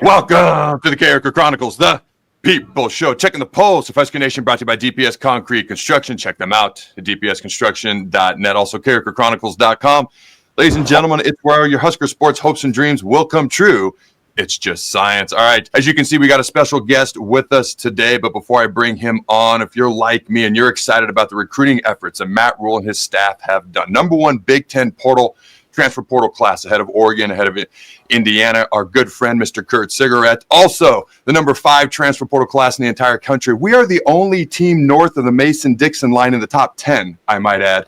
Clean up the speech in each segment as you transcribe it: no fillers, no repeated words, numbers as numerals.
Welcome to the Carriker Chronicles, the People Show. Checking the polls. Fresco Nation brought to you by DPS Concrete Construction. Check them out at dpsconstruction.net. Also, carrikerchronicles.com. Ladies and gentlemen, it's where your Husker sports hopes and dreams will come true. It's just science. All right. As you can see, we got a special guest with us today. But before I bring him on, if you're like me and you're excited about the recruiting efforts that Matt Rhule and his staff have done, number one Big Ten transfer portal class ahead of Oregon, ahead of Indiana, our good friend, Mr. Kurt Cigarette. Also, the number 5 transfer portal class in the entire country. We are the only team north of the Mason-Dixon line in the top 10, I might add,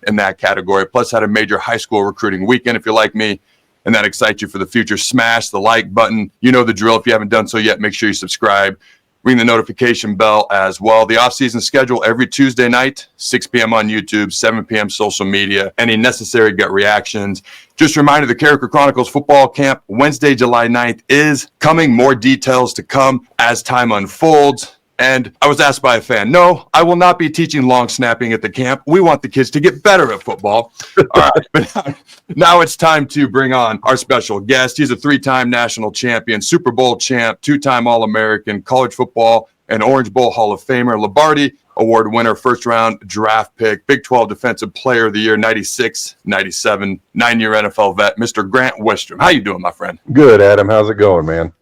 in that category. Plus, had a major high school recruiting weekend. If you're like me and that excites you for the future, smash the like button. You know the drill. If you haven't done so yet, make sure you subscribe. Ring the notification bell as well. The off-season schedule every Tuesday night, 6 p.m. on YouTube, 7 p.m. social media. Any necessary gut reactions. Just a reminder, the Carriker Chronicles football camp, Wednesday, July 9th, is coming. More details to come as time unfolds. And I was asked by a fan, no, I will not be teaching long snapping at the camp. We want the kids to get better at football. All right, but now it's time to bring on our special guest. He's a 3-time national champion, Super Bowl champ, 2-time All-American, college football and Orange Bowl Hall of Famer, Lombardi Award winner, first-round draft pick, Big 12 Defensive Player of the Year, 96, 97, 9-year NFL vet, Mr. Grant Wistrom. How you doing, my friend? Good, Adam. How's it going, man?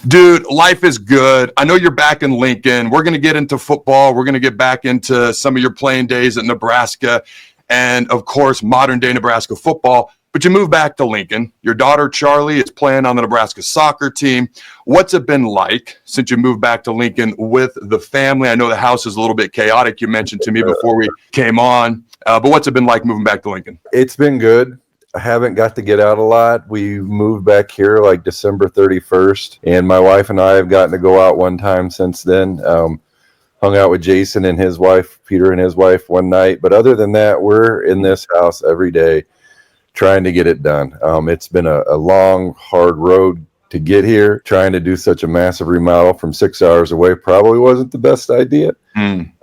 Dude, life is good. I know you're back in Lincoln. We're going to get into football. We're going to get back into some of your playing days at Nebraska and, of course, modern-day Nebraska football. But you moved back to Lincoln. Your daughter, Charlie, is playing on the Nebraska soccer team. What's it been like since you moved back to Lincoln with the family? I know the house is a little bit chaotic, you mentioned to me before we came on. But what's it been like moving back to Lincoln? It's been good. I haven't got to get out a lot. We moved back here like December 31st, and my wife and I have gotten to go out one time since then. Hung out with Jason and his wife, Peter and his wife, one night. But other than that, we're in this house every day trying to get it done. It's been a long, hard road to get here. Trying to do such a massive remodel from 6 hours away probably wasn't the best idea.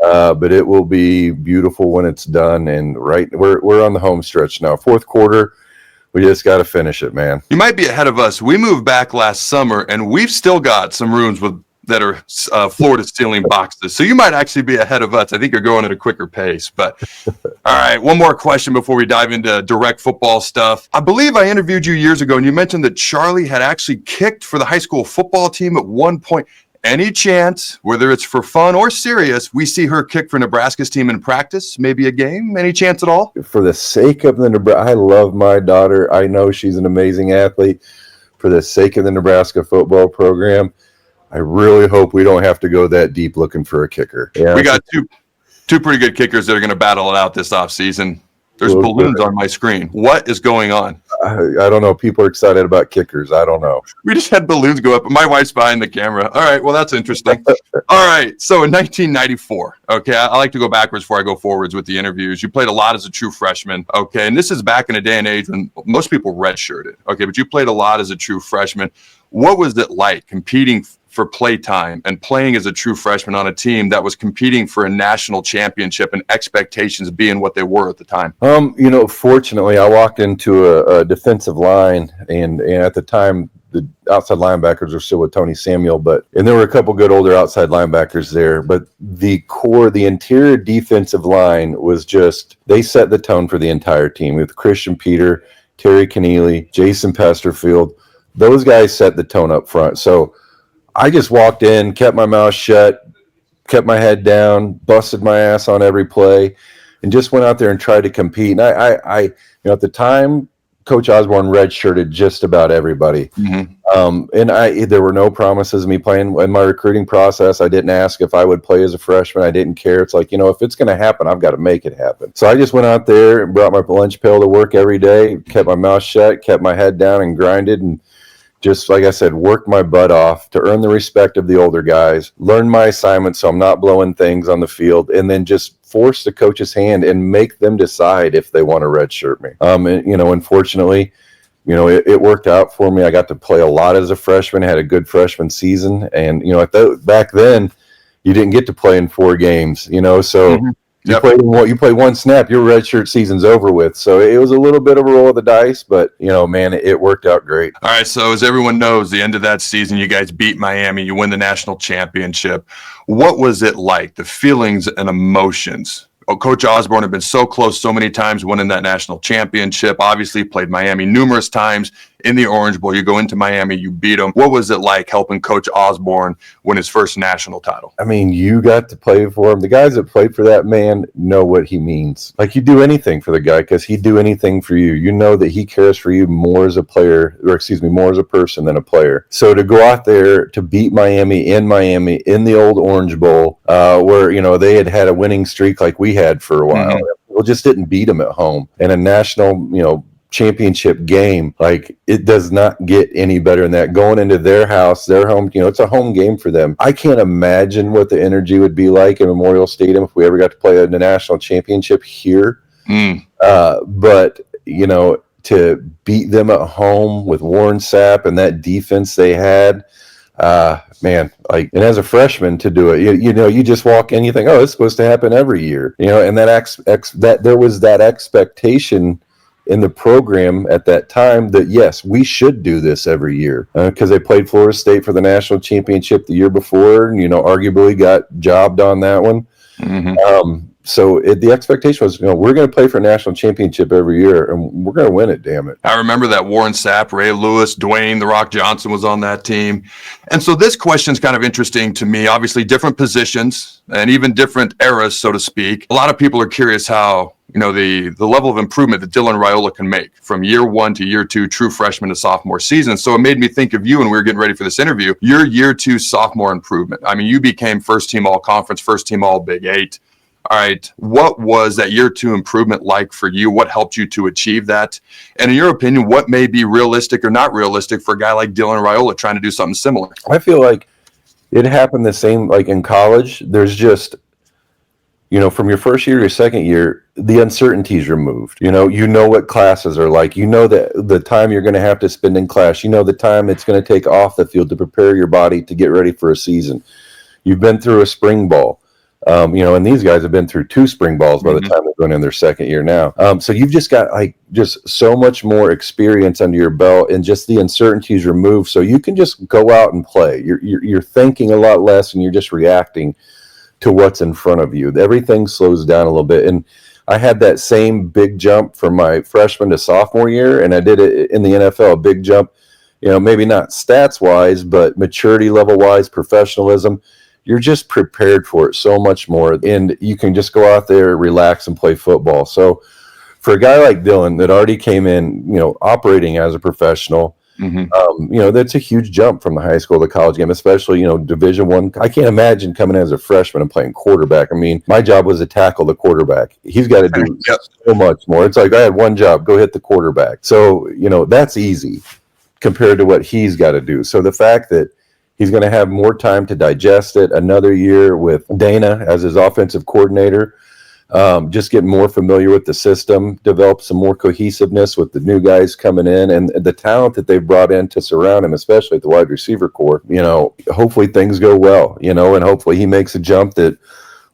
But it will be beautiful when it's done. And we're on the home stretch now. Fourth quarter, we just got to finish it, man. You might be ahead of us. We moved back last summer, and we've still got some rooms that are floor-to-ceiling boxes. So you might actually be ahead of us. I think you're going at a quicker pace. But all right, one more question before we dive into direct football stuff. I believe I interviewed you years ago, and you mentioned that Charlie had actually kicked for the high school football team at one point. Any chance, whether it's for fun or serious, we see her kick for Nebraska's team in practice, maybe a game? Any chance at all? For the sake of the Nebraska, I love my daughter. I know she's an amazing athlete. For the sake of the Nebraska football program, I really hope we don't have to go that deep looking for a kicker. Yeah. We got two pretty good kickers that are going to battle it out this offseason. There's balloons on my screen. What is going on? I don't know. People are excited about kickers. I don't know. We just had balloons go up. My wife's behind the camera. All right. Well, that's interesting. All right. So in 1994, okay, I like to go backwards before I go forwards with the interviews. You played a lot as a true freshman. Okay. And this is back in a day and age when most people redshirted. Okay. But you played a lot as a true freshman. What was it like competing for playtime and playing as a true freshman on a team that was competing for a national championship and expectations being what they were at the time? Fortunately, I walked into a defensive line, and at the time, the outside linebackers were still with Tony Samuel, and there were a couple good older outside linebackers there, but the interior defensive line was they set the tone for the entire team with Christian Peter, Terry Keneally, Jason Pesterfield. Those guys set the tone up front. So I just walked in, kept my mouth shut, kept my head down, busted my ass on every play, and just went out there and tried to compete. And I at the time, Coach Osborne redshirted just about everybody. Mm-hmm. And there were no promises of me playing in my recruiting process. I didn't ask if I would play as a freshman. I didn't care. It's like, if it's going to happen, I've got to make it happen. So I just went out there and brought my lunch pail to work every day, kept my mouth shut, kept my head down, and grinded, and just, like I said, worked my butt off to earn the respect of the older guys, learn my assignment so I'm not blowing things on the field, and then just force the coach's hand and make them decide if they want to redshirt me. Unfortunately, it worked out for me. I got to play a lot as a freshman, had a good freshman season. And, back then, you didn't get to play in 4 games, so Yep. You play one snap, your redshirt season's over with. So it was a little bit of a roll of the dice, but man, it worked out great. All right, so as everyone knows, the end of that season, you guys beat Miami. You win the national championship. What was it like? The feelings and emotions. Coach Osborne had been so close so many times winning that national championship. Obviously, played Miami numerous times in the Orange Bowl. You go into Miami, you beat them. What was it like helping Coach Osborne win his first national title? I mean, you got to play for him. The guys that played for that man know what he means. Like, you do anything for the guy because he'd do anything for you. You know that he cares for you more as a player, more as a person than a player. So to go out there to beat Miami in the old Orange Bowl, where, they had a winning streak like we had for a while. People just didn't beat them at home. And a national, championship game, like, it does not get any better than that. Going into their house, their home, it's a home game for them. I can't imagine what the energy would be like in Memorial Stadium if we ever got to play in the national championship here. But to beat them at home with Warren Sapp and that defense they had, man, like, and as a freshman to do it, you just walk in, you think, oh, it's supposed to happen every year, and that there was that expectation in the program at that time that, yes, we should do this every year, because they played Florida State for the national championship the year before, and, arguably got jobbed on that one. So the expectation was, we're going to play for a national championship every year, and we're going to win it, damn it. I remember that Warren Sapp, Ray Lewis, Dwayne "The Rock" Johnson was on that team. And so this question is kind of interesting to me. Obviously, different positions and even different eras, so to speak. A lot of people are curious how, the level of improvement that Dylan Raiola can make from year one to year two, true freshman to sophomore season. So it made me think of you when we were getting ready for this interview, your year two sophomore improvement. I mean, you became first team all conference, first team all Big 8. All right, what was that year two improvement like for you? What helped you to achieve that? And in your opinion, what may be realistic or not realistic for a guy like Dylan Raiola trying to do something similar? I feel like it happened the same, like in college. There's just, from your first year to your second year, the uncertainty's removed. You know what classes are like. That the time you're going to have to spend in class. The time it's going to take off the field to prepare your body to get ready for a season. You've been through a spring ball. And these guys have been through 2 spring balls by the time they're going in their second year now. So you've just got just so much more experience under your belt, and just the uncertainties removed. So you can just go out and play. You're thinking a lot less, and you're just reacting to what's in front of you. Everything slows down a little bit. And I had that same big jump from my freshman to sophomore year, and I did it in the NFL, a big jump, maybe not stats wise, but maturity level wise, professionalism. You're just prepared for it so much more, and you can just go out there, relax, and play football. So for a guy like Dylan that already came in, operating as a professional, that's a huge jump from the high school to college game, especially, Division I. I can't imagine coming as a freshman and playing quarterback. I mean, my job was to tackle the quarterback. He's got to do so much more. It's like, I had one job, go hit the quarterback. So, that's easy compared to what he's got to do. So the fact that he's going to have more time to digest it, another year with Dana as his offensive coordinator, just get more familiar with the system, develop some more cohesiveness with the new guys coming in, and the talent that they've brought in to surround him, especially at the wide receiver core. Hopefully things go well, and hopefully he makes a jump that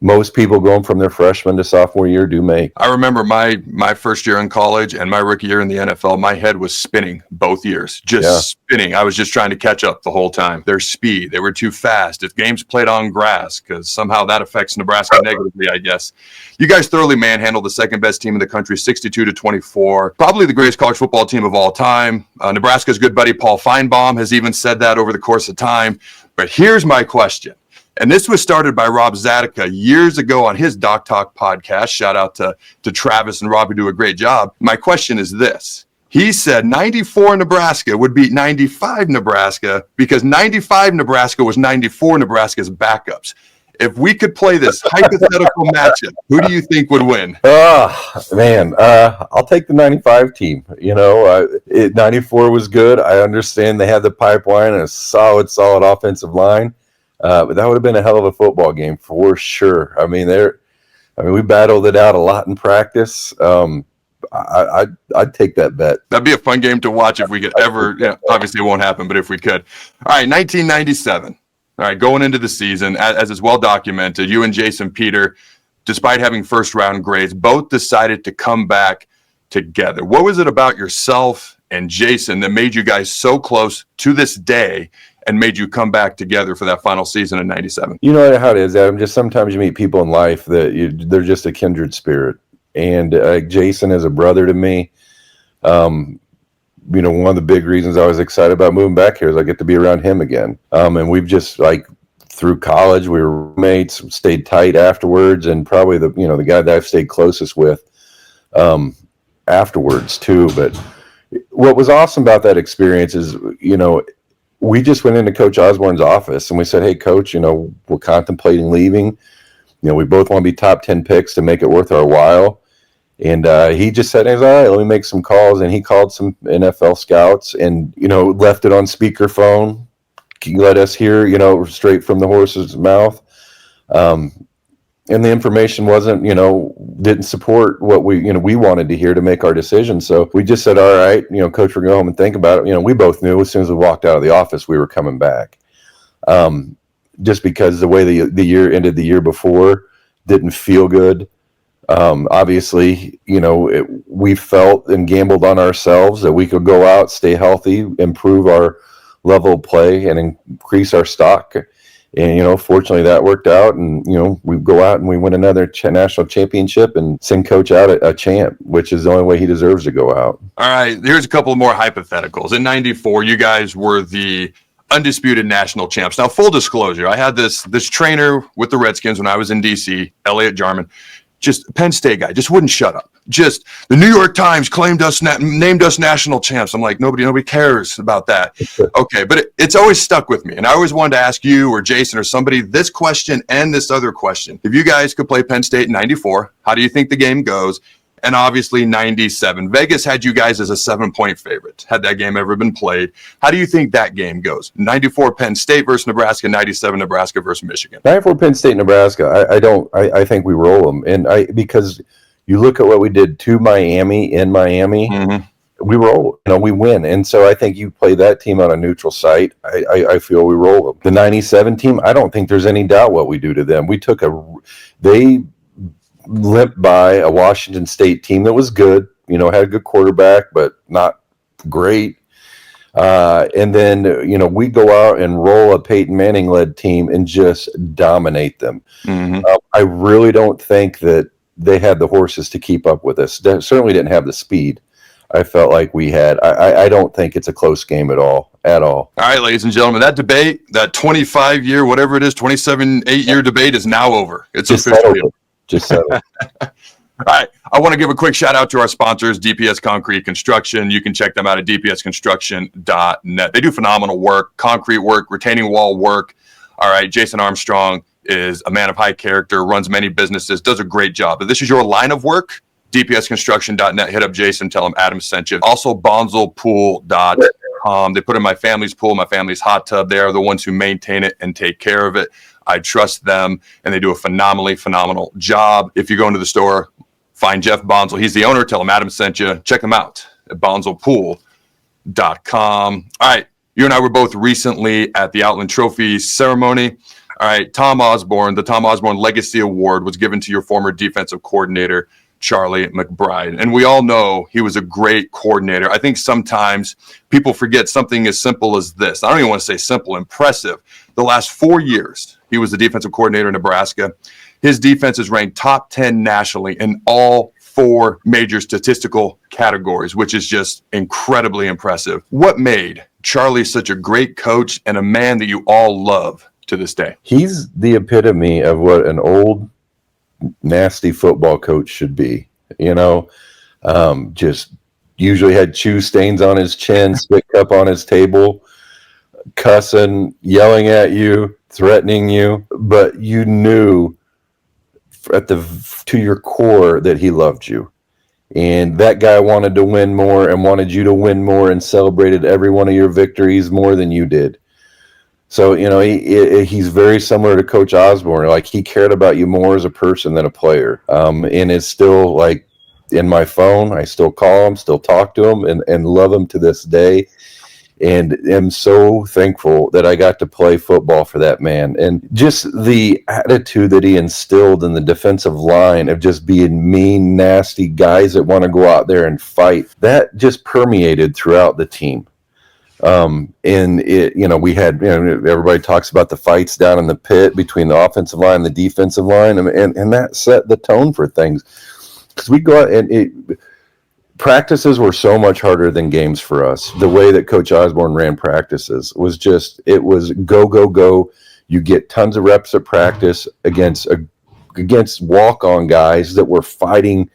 most people going from their freshman to sophomore year do make. I remember my first year in college and my rookie year in the NFL, my head was spinning both years, spinning. I was just trying to catch up the whole time. Their speed, they were too fast. If games played on grass, because somehow that affects Nebraska negatively, I guess. You guys thoroughly manhandled the second best team in the country, 62-24. Probably the greatest college football team of all time. Nebraska's good buddy Paul Feinbaum has even said that over the course of time. But here's my question. And this was started by Rob Zadika years ago on his Doc Talk podcast. Shout out to Travis and Rob, who do a great job. My question is this. He said 94 Nebraska would beat 95 Nebraska because 95 Nebraska was 94 Nebraska's backups. If we could play this hypothetical matchup, who do you think would win? Man, I'll take the 95 team. 94 was good. I understand they had the pipeline and a solid offensive line. But that would have been a hell of a football game for sure. I mean, we battled it out a lot in practice. I'd take that bet. That'd be a fun game to watch if we could ever. Obviously, it won't happen, but if we could. All right, 1997. All right, going into the season, as is well documented, you and Jason Peter despite having first round grades, both decided to come back together. What was it about yourself and Jason that made you guys so close to this day and made you come back together for that final season in 97? You know how it is, Adam. Just sometimes you meet people in life that they're just a kindred spirit. And Jason is a brother to me. You know, one of the big reasons I was excited about moving back here is I get to be around him again. And we've just, like, through college, we were roommates, stayed tight afterwards, and probably the guy that I've stayed closest with afterwards too. But what was awesome about that experience is, you know, we just went into Coach Osborne's office and we said, "Hey, Coach, you know, we're contemplating leaving. You know, we both want to be top 10 picks to make it worth our while." And he just said, "All right, let me make some calls." And he called some NFL scouts and, you know, left it on speakerphone. He let us hear, you know, straight from the horse's mouth. And the information wasn't, you know, didn't support what we wanted to hear to make our decision. So we just said, "All right, you know, Coach, we're going to go home and think about it." You know, we both knew as soon as we walked out of the office, we were coming back. Just because the way the year ended the year before didn't feel good. Obviously, you know, we felt and gambled on ourselves that we could go out, stay healthy, improve our level of play, and increase our stock. And, you know, fortunately that worked out. And, you know, we go out and we win another national championship and send Coach out a champ, which is the only way he deserves to go out. All right, here's a couple more hypotheticals. In 94, you guys were the undisputed national champs. Now, full disclosure, I had this trainer with the Redskins when I was in D.C., Elliot Jarman, just a Penn State guy, just wouldn't shut up. Just the New York Times named us national champs. I'm like, nobody cares about that. Okay, but it's always stuck with me. And I always wanted to ask you or Jason or somebody this question and this other question. If you guys could play Penn State in 94, how do you think the game goes? And obviously 97. Vegas had you guys as a 7-point favorite. Had that game ever been played? How do you think that game goes? 94 Penn State versus Nebraska, 97 Nebraska versus Michigan. 94 Penn State, Nebraska. I think we roll them. And because you look at what we did to Miami in Miami, we roll. You know, we win. And so I think you play that team on a neutral site. I feel we roll them. The 97 team, I don't think there's any doubt what we do to them. They limped by a Washington State team that was good, you know, had a good quarterback, but not great. And then, you know, we go out and roll a Peyton Manning led team and just dominate them. I really don't think that they had the horses to keep up with us. They certainly didn't have the speed I felt like we had. I don't think it's a close game at all. All right, ladies and gentlemen, that debate, that 25-year, whatever it is, 8-year debate is now over. It's officially over. Just so. All right. I want to give a quick shout out to our sponsors, DPS Concrete Construction. You can check them out at dpsconstruction.net. They do phenomenal work, concrete work, retaining wall work. All right. Jason Armstrong is a man of high character, runs many businesses, does a great job. If this is your line of work, dpsconstruction.net. Hit up Jason. Tell him Adam sent you. Also, bonzelpool.com. They put in my family's pool, my family's hot tub. They are the ones who maintain it and take care of it. I trust them, and they do a phenomenal job. If you go into the store, find Jeff Bonzel. He's the owner. Tell him Adam sent you. Check him out at bonzelpool.com. All right. You and I were both recently at the Outland Trophy ceremony. All right. Tom Osborne, the Tom Osborne Legacy Award was given to your former defensive coordinator, Charlie McBride. And we all know he was a great coordinator. I think sometimes people forget something as simple as this. I don't even want to say simple, impressive. The last 4 years, he was the defensive coordinator in Nebraska. His defense is ranked top 10 nationally in all 4 major statistical categories, which is just incredibly impressive. What made Charlie such a great coach and a man that you all love to this day? He's the epitome of what an old, nasty football coach should be. You know, just usually had chew stains on his chin, spit cup on his table, cussing, yelling at you, threatening you, but you knew to your core that he loved you. And that guy wanted to win more and wanted you to win more and celebrated every one of your victories more than you did. So, you know, he's very similar to Coach Osborne. Like, he cared about you more as a person than a player. And it's still, like, in my phone. I still call him, still talk to him, and love him to this day. and am so thankful that I got to play football for that man. And just the attitude that he instilled in the defensive line of just being mean, nasty guys that want to go out there and fight, that just permeated throughout the team. And it, we had, everybody talks about the fights down in the pit between the offensive line and the defensive line, and that set the tone for things. Because we go out and practices were so much harder than games for us. The way that Coach Osborne ran practices was it was go, go, go. You get tons of reps at practice against walk-on guys that were fighting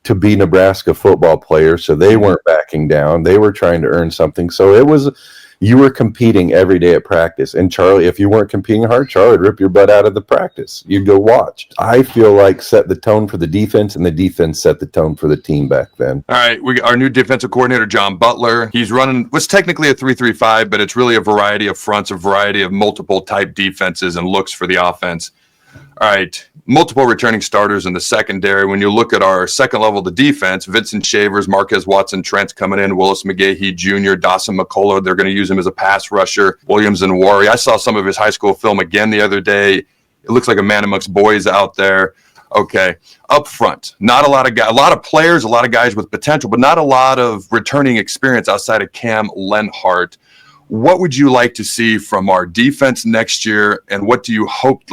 to be Nebraska football players. So they weren't backing down. They were trying to earn something. So you were competing every day at practice. And Charlie, if you weren't competing hard, Charlie would rip your butt out of the practice. You'd go watch. I feel like set the tone for the defense, and the defense set the tone for the team back then. All right, our new defensive coordinator, John Butler. He's running what's technically a 3-3-5, but it's really a variety of fronts, a variety of multiple type defenses and looks for the offense. All right, multiple returning starters in the secondary. When you look at our second level of the defense, Vincent Shavers, Marquez Watson, Trent's coming in, Willis McGahee Jr., Dawson McCullough, they're going to use him as a pass rusher. Williams and Wari. I saw some of his high school film again the other day. It looks like a man amongst boys out there. Okay, up front, not a lot of guys, a lot of players, a lot of guys with potential, but not a lot of returning experience outside of Cam Lenhart. What would you like to see from our defense next year, and what do you hope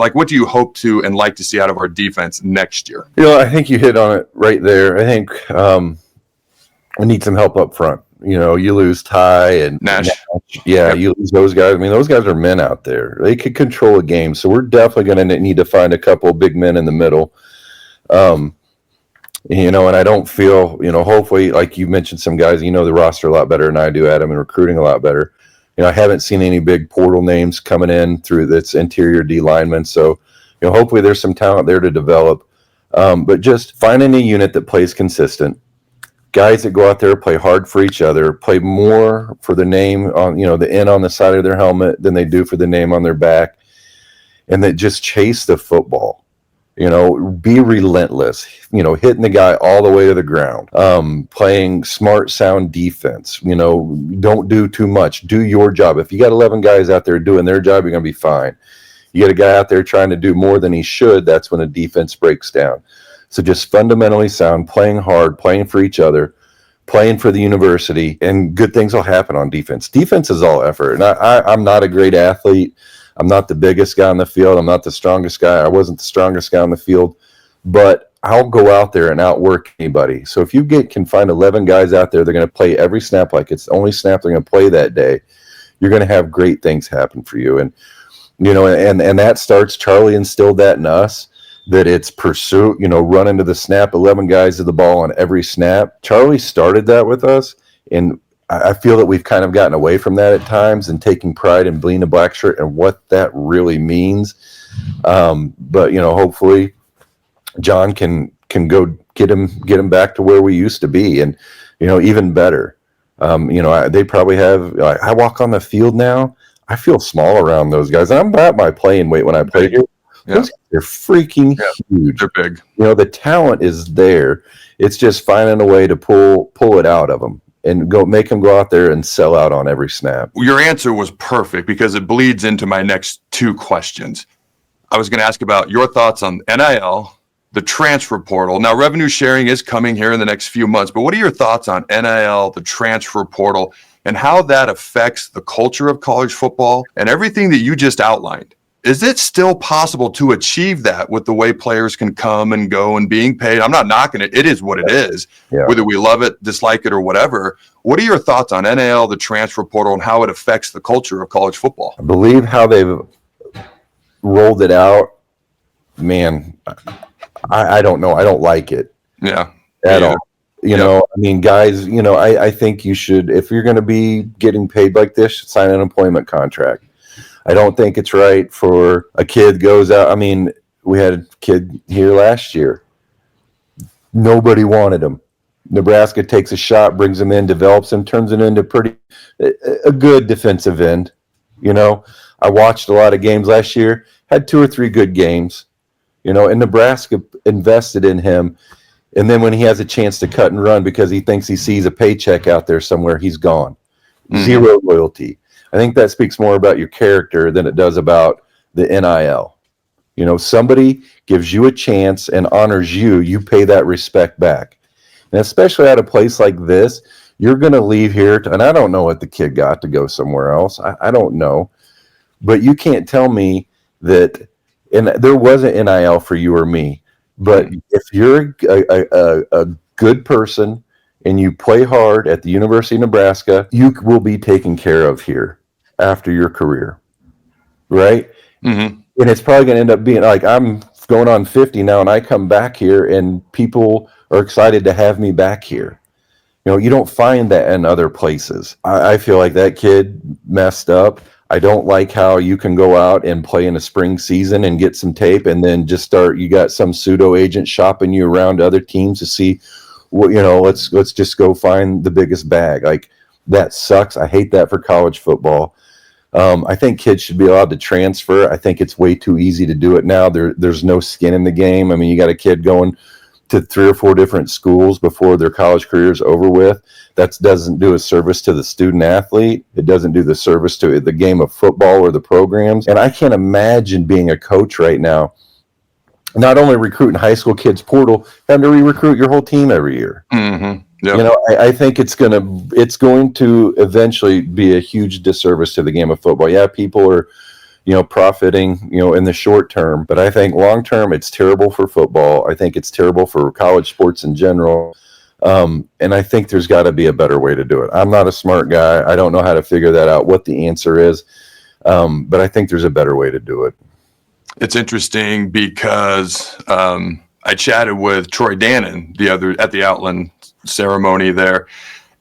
to and like to see out of our defense next year? I think you hit on it right there. I think we need some help up front. You lose Ty and Nash. Yeah, Yep. You lose those guys. I mean, those guys are men out there. They could control a game. So we're definitely going to need to find a couple of big men in the middle. And I don't feel, hopefully, like you mentioned some guys, the roster a lot better than I do, Adam, and recruiting a lot better. I haven't seen any big portal names coming in through this interior D lineman. So, hopefully there's some talent there to develop. But just finding a unit that plays consistent, guys that go out there, play hard for each other, play more for the name on, the N on the side of their helmet than they do for the name on their back, and that just chase the football. Be relentless, hitting the guy all the way to the ground, playing smart, sound defense, don't do too much, do your job. If you got 11 guys out there doing their job, you're going to be fine. You get a guy out there trying to do more than he should, that's when a defense breaks down. So just fundamentally sound, playing hard, playing for each other, playing for the university, and good things will happen on defense. Defense is all effort. And I'm not a great athlete. I'm not the biggest guy on the field. I'm not the strongest guy. I wasn't the strongest guy on the field, but I'll go out there and outwork anybody. So if you can find 11 guys out there, they're going to play every snap like it's the only snap they're going to play that day. You're going to have great things happen for you. And, and that starts, Charlie instilled that in us, that it's pursuit, run into the snap, 11 guys to the ball on every snap. Charlie started that with us, and I feel that we've kind of gotten away from that at times and taking pride in bleeding a black shirt and what that really means. But hopefully John can go get him back to where we used to be, and even better. They probably have. I walk on the field now, I feel small around those guys. I'm at my playing weight when I play here. Yeah. They're freaking huge. They're big. The talent is there. It's just finding a way to pull it out of them and make them go out there and sell out on every snap. Your answer was perfect because it bleeds into my next two questions. I was going to ask about your thoughts on NIL, the transfer portal. Now, revenue sharing is coming here in the next few months, but what are your thoughts on NIL, the transfer portal, and how that affects the culture of college football and everything that you just outlined? Is it still possible to achieve that with the way players can come and go and being paid? I'm not knocking it. It is what it is, whether we love it, dislike it, or whatever. What are your thoughts on NIL, the transfer portal, and how it affects the culture of college football? I believe how they've rolled it out, man, I don't know. I don't like it. Yeah. At all. Guys, I think you should, if you're going to be getting paid like this, sign an employment contract. I don't think it's right for a kid goes out. I mean, we had a kid here last year. Nobody wanted him. Nebraska takes a shot, brings him in, develops him, turns him into a good defensive end. I watched a lot of games last year, had 2 or 3 good games, and Nebraska invested in him. And then when he has a chance to cut and run because he thinks he sees a paycheck out there somewhere, he's gone. Zero loyalty. I think that speaks more about your character than it does about the NIL. You know, somebody gives you a chance and honors you, you pay that respect back. And especially at a place like this, you're going to leave here, and I don't know what the kid got to go somewhere else. I don't know. But you can't tell me that, and there wasn't NIL for you or me. But if you're a good person and you play hard at the University of Nebraska, you will be taken care of here after your career, right? Mm-hmm. And it's probably going to end up being like, I'm going on 50 now, and I come back here, and people are excited to have me back here. You know, you don't find that in other places. I feel like that kid messed up. I don't like how you can go out and play in a spring season and get some tape and then just start, you got some pseudo agent shopping you around to other teams to see what, you know, let's just go find the biggest bag. Like, that sucks. I hate that for college football. I think kids should be allowed to transfer. I think it's way too easy to do it now. There's no skin in the game. I mean, you got a kid going to 3 or 4 different schools before their college career is over with. That doesn't do a service to the student athlete. It doesn't do the service to the game of football or the programs. And I can't imagine being a coach right now, not only recruiting high school kids portal, having to re-recruit your whole team every year. Mm-hmm. Yep. You know, I think it's going to eventually be a huge disservice to the game of football. Yeah, people are, you know, profiting, you know, in the short term, but I think long term it's terrible for football. I think it's terrible for college sports in general. And I think there's got to be a better way to do it. I'm not a smart guy. I don't know how to figure that out, what the answer is. But I think there's a better way to do it. It's interesting because I chatted with Troy Dannon at the Outland ceremony there,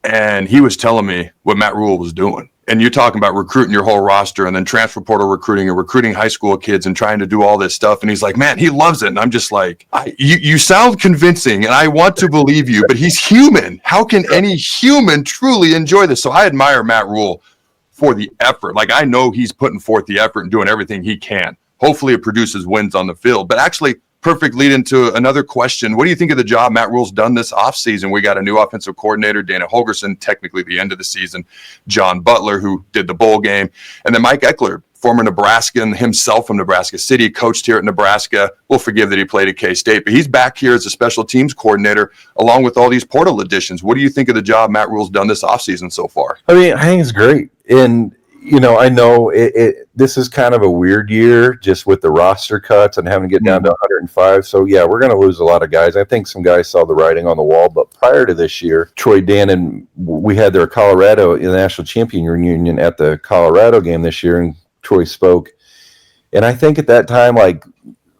and he was telling me what Matt Rhule was doing. And you're talking about recruiting your whole roster and then transfer portal recruiting and recruiting high school kids and trying to do all this stuff. And he's like, man, he loves it. And I'm just like, you sound convincing and I want to believe you, but he's human. How can any human truly enjoy this? So I admire Matt Rhule for the effort. Like, I know he's putting forth the effort and doing everything he can. Hopefully it produces wins on the field. But actually, perfect lead into another question. What do you think of the job Matt Rhule's done this offseason? We got a new offensive coordinator, Dana Holgerson, technically the end of the season, John Butler, who did the bowl game, and then Mike Eckler, former Nebraskan himself from Nebraska City, coached here at Nebraska. We'll forgive that he played at K-State, but he's back here as a special teams coordinator along with all these portal additions. What do you think of the job Matt Rhule's done this offseason so far? I mean, I think it's great. And you know, I know this is kind of a weird year just with the roster cuts and having to get down to 105. So, yeah, we're going to lose a lot of guys. I think some guys saw the writing on the wall. But prior to this year, Troy Dannon, we had their Colorado national champion reunion at the Colorado game this year, and Troy spoke. And I think at that time, like,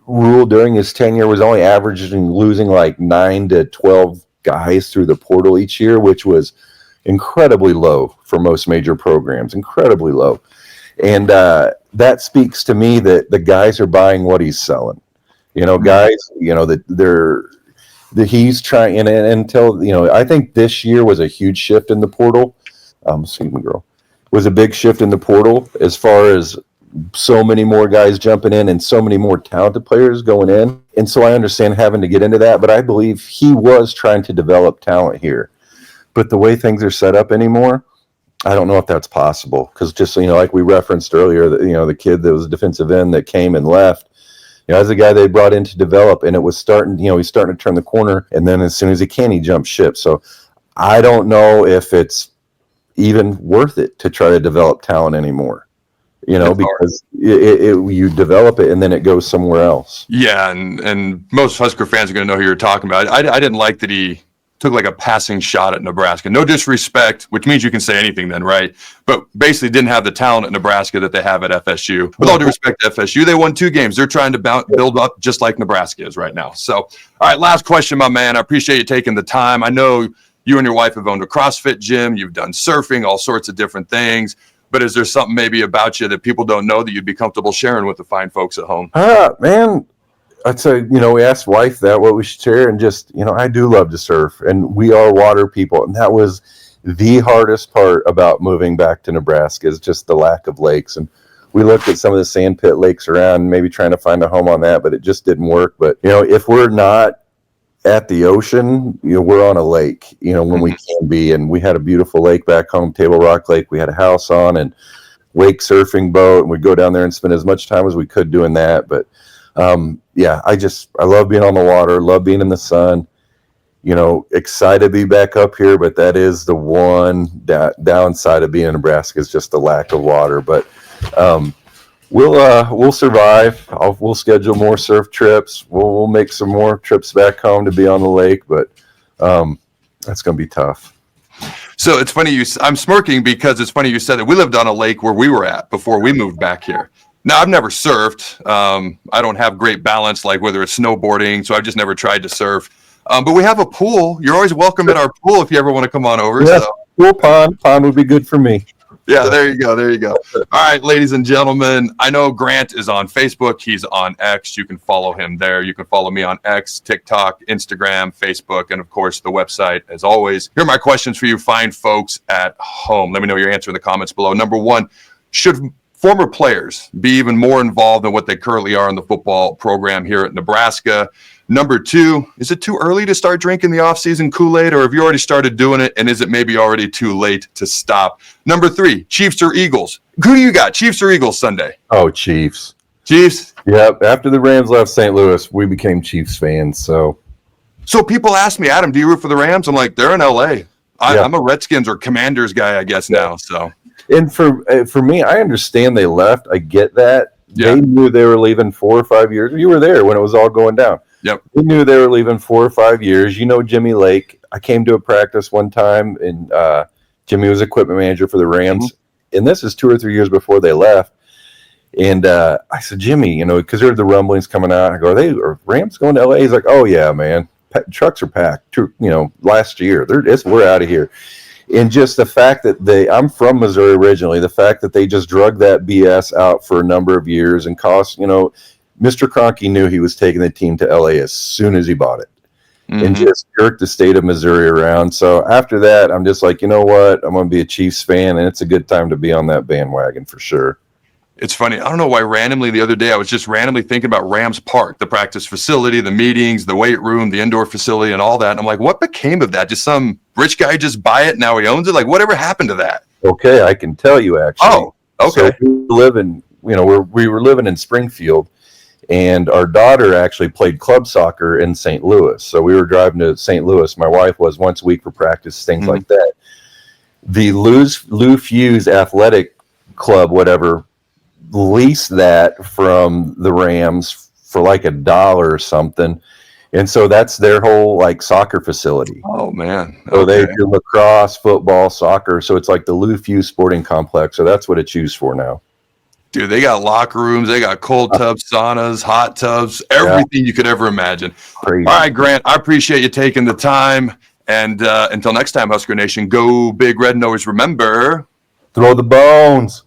Rhule during his tenure was only averaging losing like 9 to 12 guys through the portal each year, which was incredibly low for most major programs, incredibly low. And that speaks to me that the guys are buying what he's selling. You know, guys, you know, that he's trying, and until, you know, I think this year was a huge shift in the portal. Excuse me, girl. Was a big shift in the portal as far as so many more guys jumping in and so many more talented players going in. And so I understand having to get into that, but I believe he was trying to develop talent here. But the way things are set up anymore, I don't know if that's possible. Because just, you know, like we referenced earlier, you know, the kid that was a defensive end that came and left, you know, as a guy they brought in to develop, and it was starting, you know, he's starting to turn the corner, and then as soon as he can, he jumps ship. So I don't know if it's even worth it to try to develop talent anymore. You know, because you develop it and then it goes somewhere else. Yeah, and most Husker fans are going to know who you're talking about. I didn't like that he took like a passing shot at Nebraska. No disrespect, which means you can say anything then, right? But basically didn't have the talent at Nebraska that they have at FSU. With all due respect to FSU, they won 2 games. They're trying to build up just like Nebraska is right now. So, all right, last question, my man. I appreciate you taking the time. I know you and your wife have owned a CrossFit gym. You've done surfing, all sorts of different things. But is there something maybe about you that people don't know that you'd be comfortable sharing with the fine folks at home? Man, I'd say, you know, we asked wife that what we should share, and just, you know, I do love to surf, and we are water people, and that was the hardest part about moving back to Nebraska is just the lack of lakes. And we looked at some of the sandpit lakes around, maybe trying to find a home on that, but it just didn't work. But, you know, if we're not at the ocean. We're on a lake, when we can be. And we had a beautiful lake back home, Table Rock Lake. We had a house on and wake surfing boat, and we'd go down there and spend as much time as we could doing that. But I love being on the water, love being in the sun. Excited to be back up here, but that is the one downside of being in Nebraska is just the lack of water. But we'll survive. We'll schedule more surf trips. We'll make some more trips back home to be on the lake, but that's going to be tough. So it's funny I'm smirking because it's funny you said that we lived on a lake where we were at before we moved back here. Now, I've never surfed. I don't have great balance, like whether it's snowboarding, so I've just never tried to surf. But we have a pool. You're always welcome at our pool if you ever want to come on over. Yeah, so. Pool pond would be good for me. Yeah, there you go. All right, ladies and gentlemen, I know Grant is on Facebook. He's on X. You can follow him there. You can follow me on X, TikTok, Instagram, Facebook, and, of course, the website, as always. Here are my questions for you fine folks at home. Let me know your answer in the comments below. Number one, should former players be even more involved than what they currently are in the football program here at Nebraska? Number two, is it too early to start drinking the off-season Kool-Aid, or have you already started doing it, and is it maybe already too late to stop? Number three, Chiefs or Eagles? Who do you got, Chiefs or Eagles Sunday? Oh, Chiefs. Chiefs? Yep. After the Rams left St. Louis, we became Chiefs fans. So people ask me, Adam, do you root for the Rams? I'm like, they're in L.A. I'm a Redskins or Commanders guy, I guess, now. So. And for me, I understand they left. I get that. Yeah. They knew they were leaving 4 or 5 years. You were there when it was all going down. Yep. They knew they were leaving 4 or 5 years. Jimmy Lake. I came to a practice one time, and Jimmy was equipment manager for the Rams. Mm-hmm. And this is 2 or 3 years before they left. And I said, Jimmy, because there were the rumblings coming out. I go, are Rams going to LA? He's like, oh, yeah, man. Trucks are packed. Last year. We're out of here. And just the fact that I'm from Missouri originally, the fact that they just drug that BS out for a number of years and cost, Mr. Kroenke knew he was taking the team to LA as soon as he bought it, and just jerked the state of Missouri around. So after that, I'm just like, you know what? I'm going to be a Chiefs fan, and it's a good time to be on that bandwagon for sure. It's funny. I don't know why randomly the other day I was just randomly thinking about Rams Park, the practice facility, the meetings, the weight room, the indoor facility, and all that. And I'm like, what became of that? Just some rich guy just buy it, now he owns it? Like, whatever happened to that? Okay, I can tell you actually. Oh, okay. So we were living in Springfield, and our daughter actually played club soccer in St. Louis. So we were driving to St. Louis. My wife was once a week for practice, things like that. The Lou Fuse Athletic Club, whatever, leased that from the Rams for like $1 or something. And so that's their whole soccer facility. Oh man. Okay. So they do lacrosse, football, soccer. So it's like the Lou Fuse Sporting Complex. So that's what it's used for now. Dude, they got locker rooms, they got cold tubs, saunas, hot tubs, everything you could ever imagine. Crazy. All right, Grant, I appreciate you taking the time. And until next time, Husker Nation, go Big Red, and always remember, throw the bones.